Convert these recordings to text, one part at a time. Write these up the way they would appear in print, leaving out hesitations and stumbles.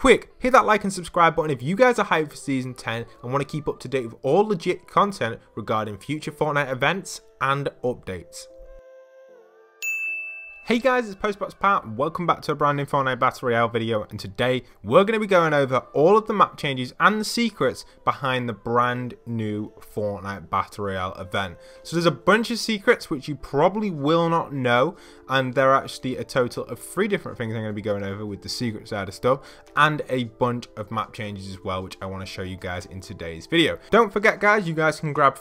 quick, hit that like and subscribe button if you guys are hyped for Season 10 and want to keep up to date with all legit content regarding future Fortnite events and updates. Hey guys, it's Postboxpat. Welcome back to a brand new Fortnite Battle Royale video, and today we're going to be going over all of the map changes and the secrets behind the brand new Fortnite Battle Royale event. So there's a bunch of secrets which you probably will not know, and there are actually a total of 3 different things I'm going to be going over with the secret side of stuff, and a bunch of map changes as well, which I want to show you guys in today's video. Don't forget guys, you guys can grab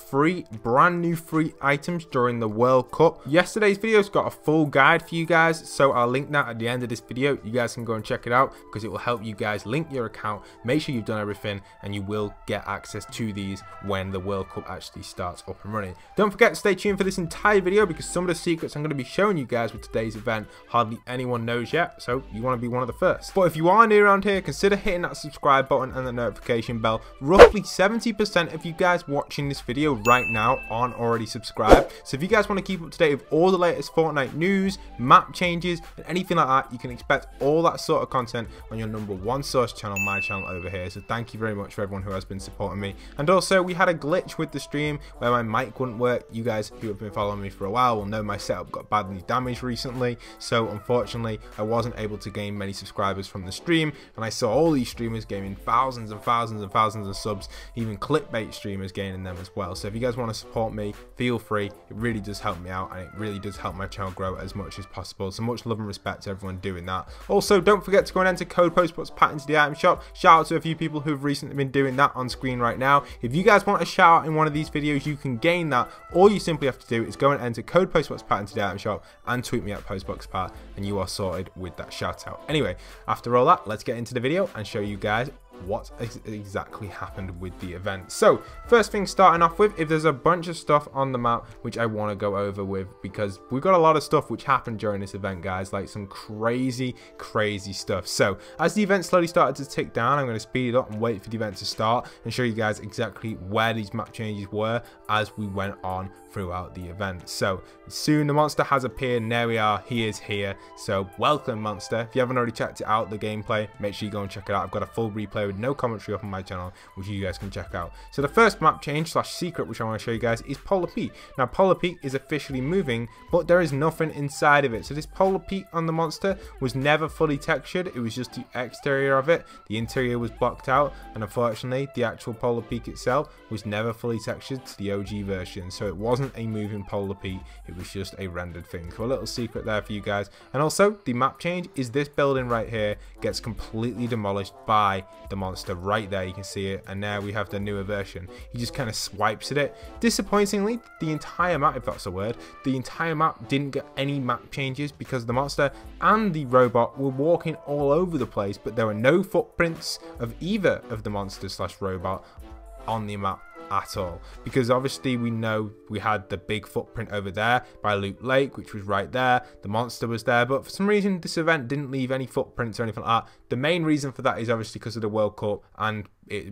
brand new free items during the World Cup. Yesterday's video's got a full guide for you guys, so I'll link that at the end of this video. You guys can go and check it out because it will help you guys link your account, make sure you've done everything, and you will get access to these when the World Cup actually starts up and running. Don't forget to stay tuned for this entire video because some of the secrets I'm going to be showing you guys with today's event hardly anyone knows yet, so you want to be one of the first. But if you are new around here, consider hitting that subscribe button and the notification bell. Roughly 70% of you guys watching this video right now aren't already subscribed, so if you guys want to keep up to date with all the latest Fortnite news, map changes and anything like that, you can expect all that sort of content on your #1 source channel, my channel over here. So thank you very much for everyone who has been supporting me. And also, we had a glitch with the stream where my mic wouldn't work. You guys who have been following me for a while will know my setup got badly damaged recently, so unfortunately I wasn't able to gain many subscribers from the stream, and I saw all these streamers gaining thousands and thousands and thousands of subs, even clickbait streamers gaining them as well. So if you guys want to support me, feel free. It really does help me out, and it really does help my channel grow as much as possible. So much love and respect to everyone doing that. Also, don't forget to go and enter code Postboxpat into the item shop. Shout out to a few people who've recently been doing that on screen right now. If you guys want a shout out in one of these videos, you can gain that. All you simply have to do is go and enter code Postboxpat into the item shop and tweet me at Postboxpat, and you are sorted with that shout out. Anyway, after all that, let's get into the video and show you guys what exactly happened with the event. So first thing starting off with, if there's a bunch of stuff on the map which I want to go over with, because we've got a lot of stuff which happened during this event guys, like some crazy stuff. So as the event slowly started to tick down, I'm going to speed it up and wait for the event to start and show you guys exactly where these map changes were as we went on throughout the event. So soon the monster has appeared, and there we are, he is here. So welcome monster. If you haven't already checked it out, the gameplay, make sure you go and check it out. I've got a full replay with no commentary up on my channel which you guys can check out. So the first map change / secret which I want to show you guys is Polar Peak. Now Polar Peak is officially moving, but there is nothing inside of it. So this Polar Peak on the monster was never fully textured, it was just the exterior of it. The interior was blocked out, and unfortunately the actual Polar Peak itself was never fully textured to the OG version, so it wasn't a moving Polar Peak, it was just a rendered thing. So a little secret there for you guys. And also the map change is this building right here gets completely demolished by the monster right there, you can see it, and now we have the newer version. He just kind of swipes at it. Disappointingly, the entire map, if that's a word, the entire map didn't get any map changes because the monster and the robot were walking all over the place, but there were no footprints of either of the monster / robot on the map at all, because obviously we know we had the big footprint over there by Loot Lake, which was right there, the monster was there, but for some reason this event didn't leave any footprints or anything like that. The main reason for that is obviously because of the World Cup, and it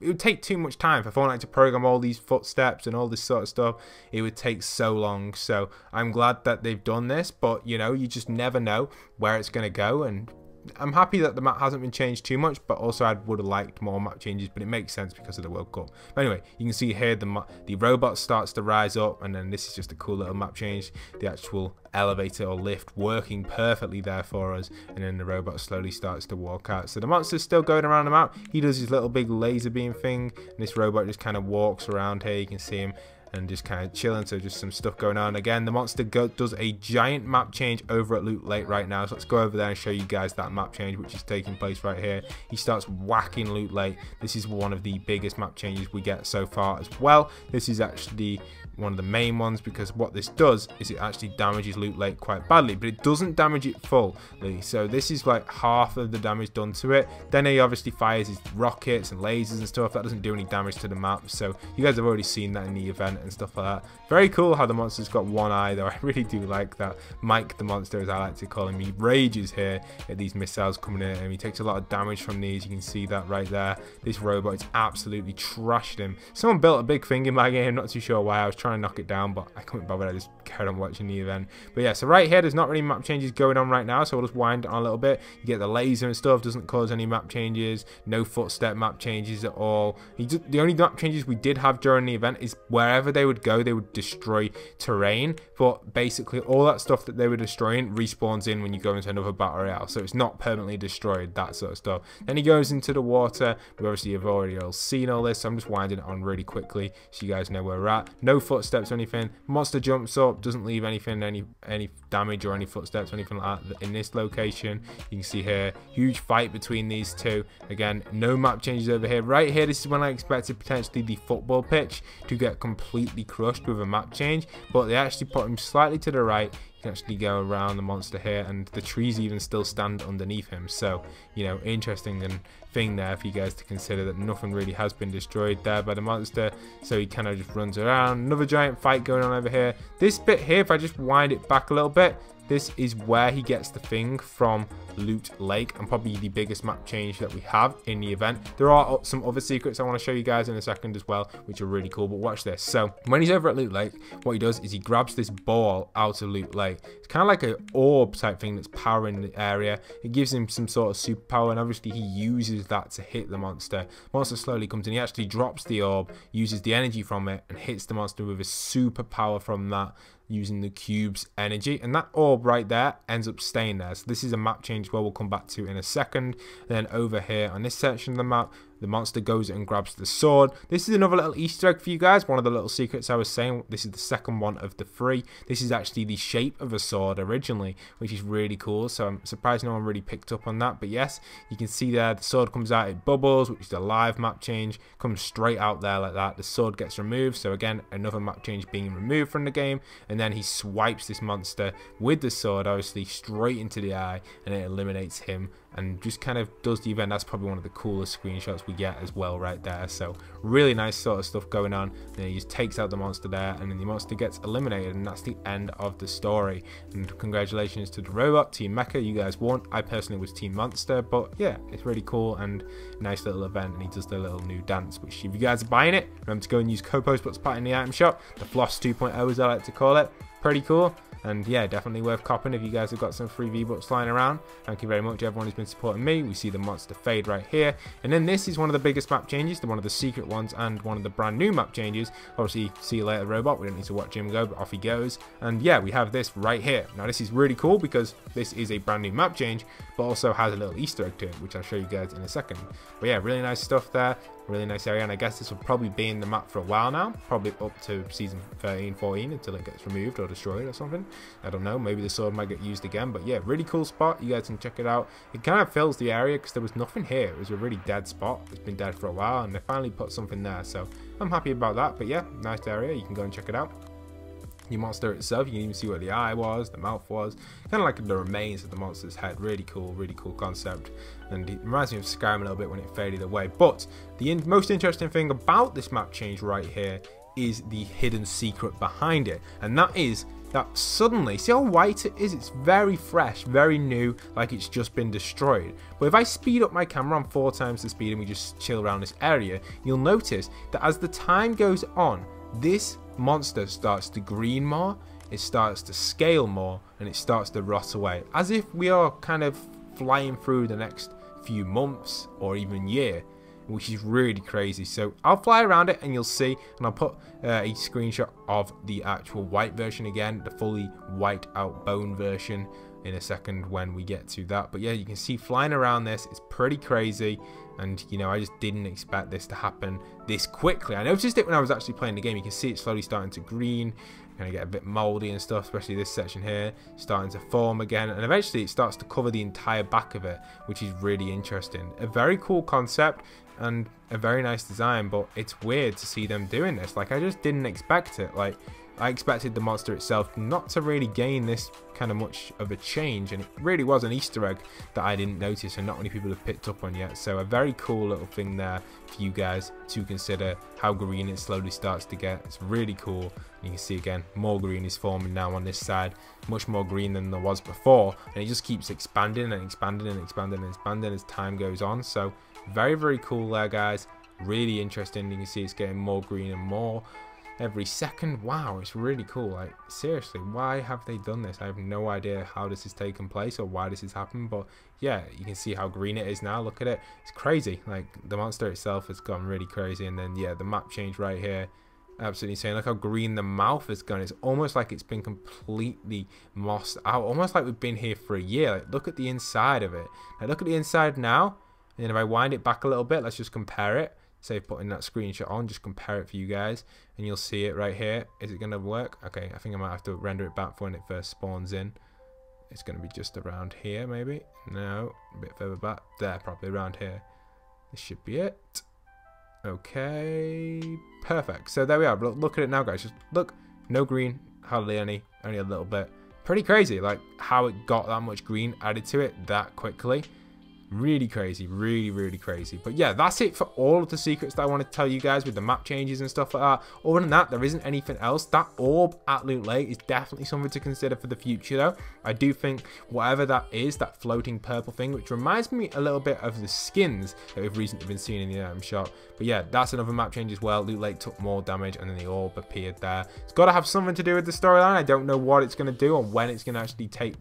would take too much time for Fortnite to program all these footsteps and all this sort of stuff. It would take so long, so I'm glad that they've done this, but you know, you just never know where it's going to go, and I'm happy that the map hasn't been changed too much, but also I would have liked more map changes, but it makes sense because of the World Cup. But anyway, you can see here the robot starts to rise up, and then this is just a cool little map change. The actual elevator or lift working perfectly there for us, and then the robot slowly starts to walk out. So the monster's still going around the map. He does his little big laser beam thing, and this robot just kind of walks around here. You can see him and just kind of chilling, so just some stuff going on. Again, the monster does a giant map change over at Loot Lake right now, so let's go over there and show you guys that map change which is taking place right here. He starts whacking Loot Lake. This is one of the biggest map changes we get so far as well. This is actually one of the main ones, because what this does is it actually damages Loot Lake quite badly, but it doesn't damage it fully. So this is like half of the damage done to it. Then he obviously fires his rockets and lasers and stuff. That doesn't do any damage to the map, so you guys have already seen that in the event and stuff like that. Very cool how the monster's got one eye though. I really do like that. Mike the monster, as I like to call him, he rages here at these missiles coming in at him. He takes a lot of damage from these. You can see that right there. This robot is absolutely trashed him. Someone built a big thing in my game, not too sure why. I was trying to knock it down, but I couldn't bother. I just carried on watching the event. But yeah, so right here, there's not really map changes going on right now, so we'll just wind it on a little bit. You get the laser and stuff, doesn't cause any map changes, no footstep map changes at all. The only map changes we did have during the event is wherever they would go, they would destroy terrain, but basically all that stuff that they were destroying respawns in when you go into another battle royale, so it's not permanently destroyed, that sort of stuff. Then he goes into the water. We obviously have already all seen all this, so I'm just winding it on really quickly so you guys know where we're at. No footsteps or anything. Monster jumps up, doesn't leave anything, any damage or any footsteps or anything like that in this location. You can see here, huge fight between these two. Again, no map changes over here. Right here, this is when I expected potentially the football pitch to get completely crushed with a map change, but they actually put him slightly to the right. You can actually go around the monster here, and the trees even still stand underneath him. So, you know, interesting thing there for you guys to consider, that nothing really has been destroyed there by the monster. So he kind of just runs around. Another giant fight going on over here. This bit here, if I just wind it back a little bit, this is where he gets the thing from Loot Lake, and probably the biggest map change that we have in the event. There are some other secrets I want to show you guys in a second as well, which are really cool, but watch this. So when he's over at Loot Lake, what he does is he grabs this ball out of Loot Lake. It's kind of like an orb type thing that's powering the area. It gives him some sort of superpower, and obviously he uses that to hit the monster. Monster slowly comes in, he actually drops the orb, uses the energy from it, and hits the monster with a superpower from that, using the cube's energy, and that orb right there ends up staying there. So this is a map change where we'll come back to in a second. And then over here on this section of the map, the monster goes and grabs the sword. This is another little Easter egg for you guys. One of the little secrets I was saying. This is the second one of the 3. This is actually the shape of a sword originally, which is really cool. So I'm surprised no one really picked up on that. But yes, you can see there the sword comes out, it bubbles, which is a live map change. Comes straight out there like that. The sword gets removed. So again, another map change being removed from the game. And then he swipes this monster with the sword, obviously straight into the eye, and it eliminates him and just kind of does the event. That's probably one of the coolest screenshots we get as well right there. So really nice sort of stuff going on. And then he just takes out the monster there, and then the monster gets eliminated, and that's the end of the story. And congratulations to the robot, Team Mecha, you guys won. I personally was Team Monster, but yeah, it's really cool and nice little event. And he does the little new dance, which if you guys are buying it, remember to go and use code Postboxpat in the item shop, the Floss 2.0 as I like to call it. Pretty cool. And yeah, definitely worth copping if you guys have got some free V-Bucks lying around. Thank you very much everyone who's been supporting me. We see the monster fade right here. And then this is one of the biggest map changes, one of the secret ones, and one of the brand new map changes. Obviously, see you later robot. We don't need to watch him go, but off he goes. And yeah, we have this right here. Now this is really cool because this is a brand new map change, but also has a little Easter egg to it, which I'll show you guys in a second. But yeah, really nice stuff there. Really nice area, and I guess this will probably be in the map for a while now, probably up to season 13, 14 until it gets removed or destroyed or something. I don't know, maybe the sword might get used again, but yeah, really cool spot. You guys can check it out. It kind of fills the area because there was nothing here. It was a really dead spot. It's been dead for a while, and they finally put something there, so I'm happy about that. But yeah, nice area. You can go and check it out. The monster itself, you can even see where the eye was, the mouth was, kind of like the remains of the monster's head. Really cool concept, and it reminds me of Skyrim a little bit when it faded away. But the most interesting thing about this map change right here is the hidden secret behind it, and that is that suddenly, see how white it is? It's very fresh, very new, like it's just been destroyed. But if I speed up my camera on 4 times the speed and we just chill around this area, you'll notice that as the time goes on, this monster starts to green more, it starts to scale more, and it starts to rot away, as if we are kind of flying through the next few months or even year, which is really crazy. So I'll fly around it and you'll see, and I'll put a screenshot of the actual white version again, the fully white out bone version, in a second when we get to that. But yeah, you can see flying around this, it's pretty crazy. And you know, I just didn't expect this to happen this quickly. I noticed it when I was actually playing the game. You can see it slowly starting to green, kind of get a bit moldy and stuff, especially this section here starting to form again, and eventually it starts to cover the entire back of it, which is really interesting. A very cool concept and a very nice design, but it's weird to see them doing this. Like, I just didn't expect it. Like, I expected the monster itself not to really gain this kind of much of a change, and it really was an Easter egg that I didn't notice and not many people have picked up on yet. So a very cool little thing there for you guys to consider, how green it slowly starts to get. It's really cool. And you can see again, more green is forming now on this side, much more green than there was before, and it just keeps expanding and expanding and expanding and expanding as time goes on. So very, very cool there, guys. Really interesting. You can see it's getting more green and more. every second. Wow, it's really cool. Like, seriously, why have they done this? I have no idea how this has taken place or why this has happened, but yeah, you can see how green it is now. Look at it. It's crazy. Like, the monster itself has gone really crazy, and then yeah, the map change right here, absolutely insane. Look how green the mouth has gone. It's almost like it's been completely mossed out, almost like we've been here for a year. Like, look at the inside of it. Now look at the inside now, and then if I wind it back a little bit, let's just compare it. Save putting that screenshot on, just compare it for you guys, and you'll see it right here. Is it going to work? Okay, I think I might have to render it back for when it first spawns in. It's going to be just around here, maybe. No, a bit further back. There, probably around here. This should be it. Okay, perfect. So there we are. Look at it now, guys. Just look, no green, hardly any, only a little bit. Pretty crazy, like how it got that much green added to it that quickly. Really crazy, really crazy. But yeah, that's it for all of the secrets that I want to tell you guys with the map changes and stuff like that. Other than that, there isn't anything else. That orb at Loot Lake is definitely something to consider for the future though. I do think whatever that is, that floating purple thing, which reminds me a little bit of the skins that we've recently been seeing in the item shop. But yeah, that's another map change as well. Loot Lake took more damage and then the orb appeared there. It's got to have something to do with the storyline. I don't know what it's going to do or when it's going to actually take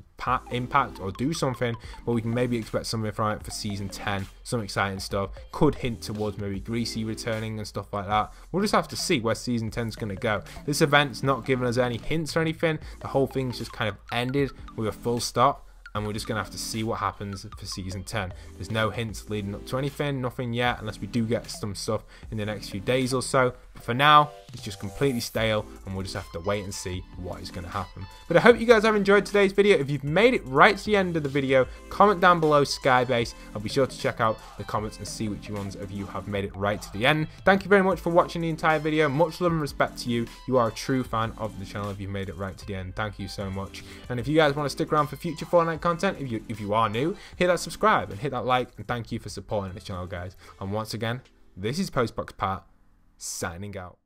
impact or do something, but we can maybe expect something from it for season 10. Some exciting stuff. Could hint towards maybe Greasy returning and stuff like that. We'll just have to see where season 10 is going to go. This event's not giving us any hints or anything. The whole thing's just kind of ended with a full stop, and we're just going to have to see what happens for season 10. There's no hints leading up to anything, nothing yet, unless we do get some stuff in the next few days or so. But for now, it's just completely stale, and we'll just have to wait and see what is going to happen. But I hope you guys have enjoyed today's video. If you've made it right to the end of the video, comment down below Skybase. I'll be sure to check out the comments and see which ones of you have made it right to the end. Thank you very much for watching the entire video. Much love and respect to you. You are a true fan of the channel if you've made it right to the end. Thank you so much. And if you guys want to stick around for future Fortnite content, if you are new, hit that subscribe and hit that like, and thank you for supporting the channel, guys. And once again, this is Postboxpat signing out.